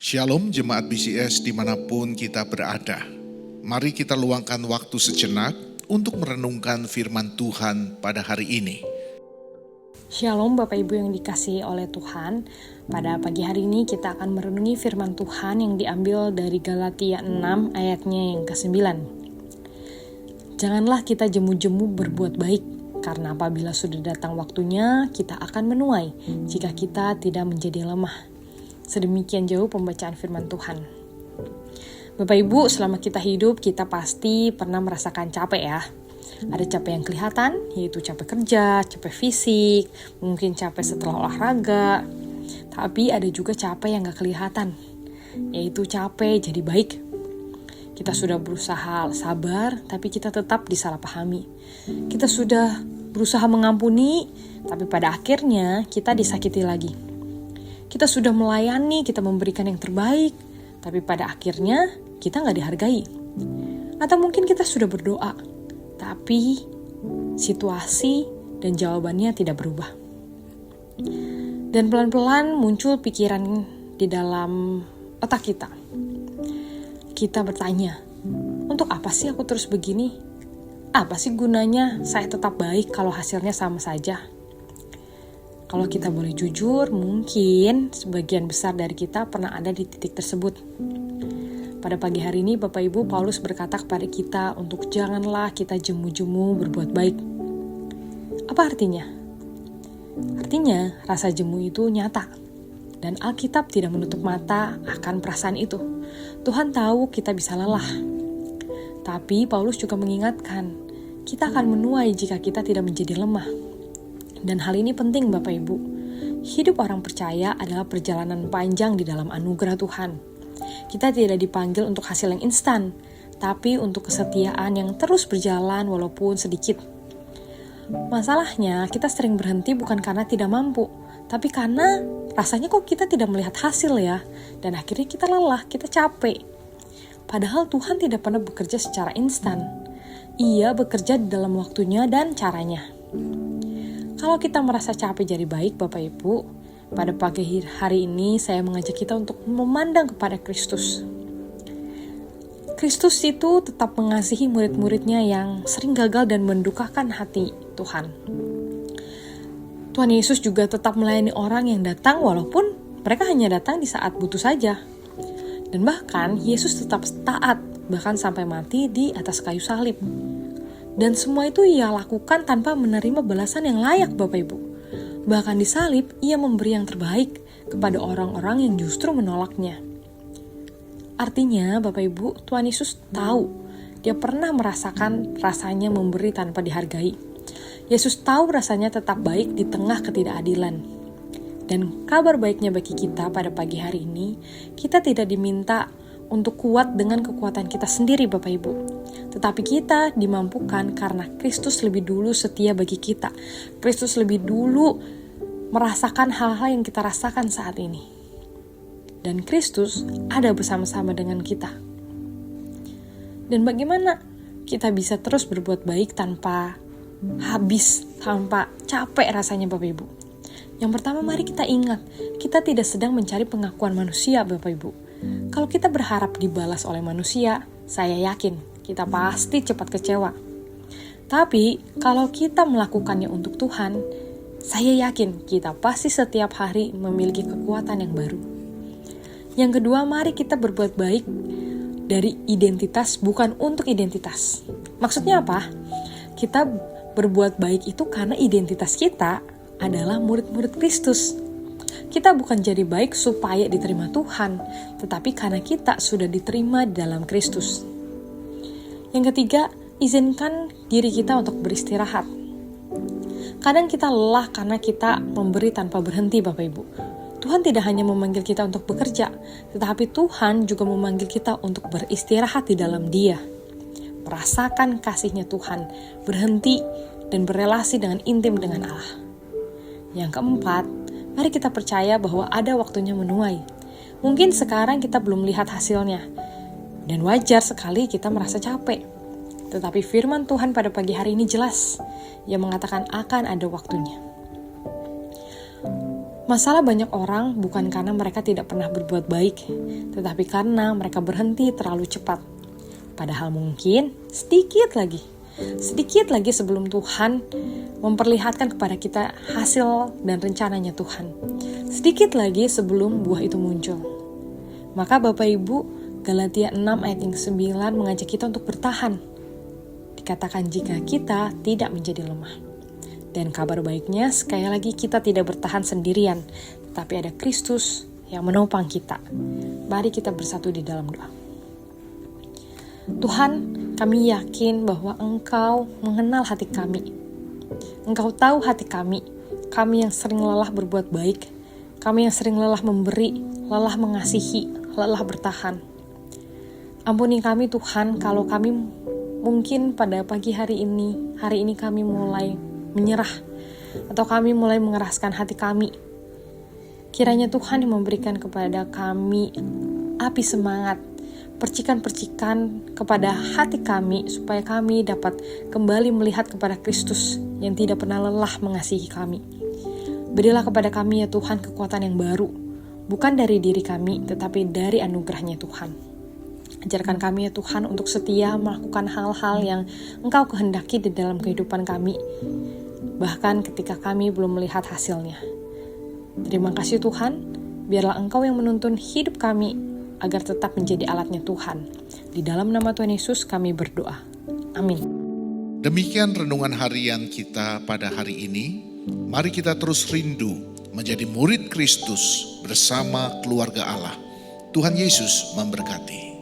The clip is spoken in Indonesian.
Shalom jemaat BCS dimanapun kita berada. Mari kita luangkan waktu sejenak untuk merenungkan firman Tuhan pada hari ini. Shalom Bapak Ibu yang dikasihi oleh Tuhan. Pada pagi hari ini kita akan merenungi firman Tuhan yang diambil dari Galatia 6 ayatnya yang ke-9. Janganlah kita jemu-jemu berbuat baik, karena apabila sudah datang waktunya kita akan menuai jika kita tidak menjadi lemah. Sedemikian jauh pembacaan firman Tuhan. Bapak Ibu, selama kita hidup kita pasti pernah merasakan capek ya. Ada capek yang kelihatan, yaitu capek kerja, capek fisik, mungkin capek setelah olahraga. Tapi ada juga capek yang gak kelihatan, yaitu capek jadi baik. Kita sudah berusaha sabar, tapi kita tetap disalahpahami. Kita sudah berusaha mengampuni, tapi pada akhirnya kita disakiti lagi. Kita sudah melayani, kita memberikan yang terbaik, tapi pada akhirnya kita gak dihargai. Atau mungkin kita sudah berdoa, tapi situasi dan jawabannya tidak berubah. Dan pelan-pelan muncul pikiran di dalam otak kita. Kita bertanya, untuk apa sih aku terus begini? Apa sih gunanya saya tetap baik kalau hasilnya sama saja? Kalau kita boleh jujur, mungkin sebagian besar dari kita pernah ada di titik tersebut. Pada pagi hari ini Bapak Ibu, Paulus berkata kepada kita untuk janganlah kita jemu-jemu berbuat baik. Apa artinya? Artinya rasa jemu itu nyata. Dan Alkitab tidak menutup mata akan perasaan itu. Tuhan tahu kita bisa lelah. Tapi Paulus juga mengingatkan, kita akan menuai jika kita tidak menjadi lemah. Dan hal ini penting Bapak Ibu. Hidup orang percaya adalah perjalanan panjang di dalam anugerah Tuhan. Kita tidak dipanggil untuk hasil yang instan, tapi untuk kesetiaan yang terus berjalan walaupun sedikit. Masalahnya, kita sering berhenti bukan karena tidak mampu, tapi karena rasanya kok kita tidak melihat hasil ya, dan akhirnya kita lelah, kita capek. Padahal Tuhan tidak pernah bekerja secara instan. Ia bekerja di dalam waktunya dan caranya. Kalau kita merasa capek jadi baik Bapak Ibu, pada pagi hari ini saya mengajak kita untuk memandang kepada Kristus. Kristus itu tetap mengasihi murid-muridnya yang sering gagal dan mendukakan hati Tuhan. Tuhan Yesus juga tetap melayani orang yang datang walaupun mereka hanya datang di saat butuh saja. Dan bahkan Yesus tetap taat, bahkan sampai mati di atas kayu salib. Dan semua itu ia lakukan tanpa menerima balasan yang layak Bapak Ibu. Bahkan di salib, ia memberi yang terbaik kepada orang-orang yang justru menolaknya. Artinya Bapak Ibu, Tuhan Yesus tahu, dia pernah merasakan rasanya memberi tanpa dihargai. Yesus tahu rasanya tetap baik di tengah ketidakadilan. Dan kabar baiknya bagi kita pada pagi hari ini, kita tidak diminta untuk kuat dengan kekuatan kita sendiri Bapak Ibu. Tetapi kita dimampukan karena Kristus lebih dulu setia bagi kita. Kristus lebih dulu merasakan hal-hal yang kita rasakan saat ini. Dan Kristus ada bersama-sama dengan kita. Dan bagaimana kita bisa terus berbuat baik tanpa habis, tanpa capek rasanya Bapak Ibu? Yang pertama mari kita ingat, kita tidak sedang mencari pengakuan manusia Bapak Ibu. Kalau kita berharap dibalas oleh manusia, saya yakin kita pasti cepat kecewa. Tapi kalau kita melakukannya untuk Tuhan, saya yakin kita pasti setiap hari memiliki kekuatan yang baru. Yang kedua, mari kita berbuat baik dari identitas bukan untuk identitas. Maksudnya apa? Kita berbuat baik itu karena identitas kita adalah murid-murid Kristus. Kita bukan jadi baik supaya diterima Tuhan, tetapi karena kita sudah diterima di dalam Kristus. Yang ketiga, izinkan diri kita untuk beristirahat. Kadang kita lelah karena kita memberi tanpa berhenti Bapak Ibu. Tuhan tidak hanya memanggil kita untuk bekerja, tetapi Tuhan juga memanggil kita untuk beristirahat di dalam Dia. Merasakan kasih-Nya Tuhan, berhenti dan berelasi dengan intim dengan Allah. Yang keempat, mari kita percaya bahwa ada waktunya menuai. Mungkin sekarang kita belum lihat hasilnya. Dan wajar sekali kita merasa capek. Tetapi firman Tuhan pada pagi hari ini jelas. Ia mengatakan akan ada waktunya. Masalah banyak orang bukan karena mereka tidak pernah berbuat baik, tetapi karena mereka berhenti terlalu cepat. Padahal mungkin sedikit lagi sebelum Tuhan memperlihatkan kepada kita hasil dan rencananya Tuhan. Sedikit lagi sebelum buah itu muncul. Maka Bapak Ibu, Galatia 6 ayat yang 9 mengajak kita untuk bertahan. Dikatakan jika kita tidak menjadi lemah. Dan kabar baiknya, sekali lagi kita tidak bertahan sendirian, tapi ada Kristus yang menopang kita. Mari kita bersatu di dalam doa. Tuhan, kami yakin bahwa Engkau mengenal hati kami. Engkau tahu hati kami yang sering lelah berbuat baik, kami yang sering lelah memberi, lelah mengasihi, lelah bertahan. Ampuni kami Tuhan kalau kami mungkin pada pagi hari ini kami mulai menyerah, atau kami mulai mengeraskan hati kami. Kiranya Tuhan yang memberikan kepada kami api semangat, percikan-percikan kepada hati kami, supaya kami dapat kembali melihat kepada Kristus yang tidak pernah lelah mengasihi kami. Berilah kepada kami ya Tuhan kekuatan yang baru, bukan dari diri kami, tetapi dari anugerah-Nya Tuhan. Ajarkan kami ya Tuhan untuk setia melakukan hal-hal yang Engkau kehendaki di dalam kehidupan kami, bahkan ketika kami belum melihat hasilnya. Terima kasih Tuhan, biarlah Engkau yang menuntun hidup kami agar tetap menjadi alatnya Tuhan. Di dalam nama Tuhan Yesus kami berdoa. Amin. Demikian renungan harian kita pada hari ini. Mari kita terus rindu menjadi murid Kristus bersama keluarga Allah. Tuhan Yesus memberkati.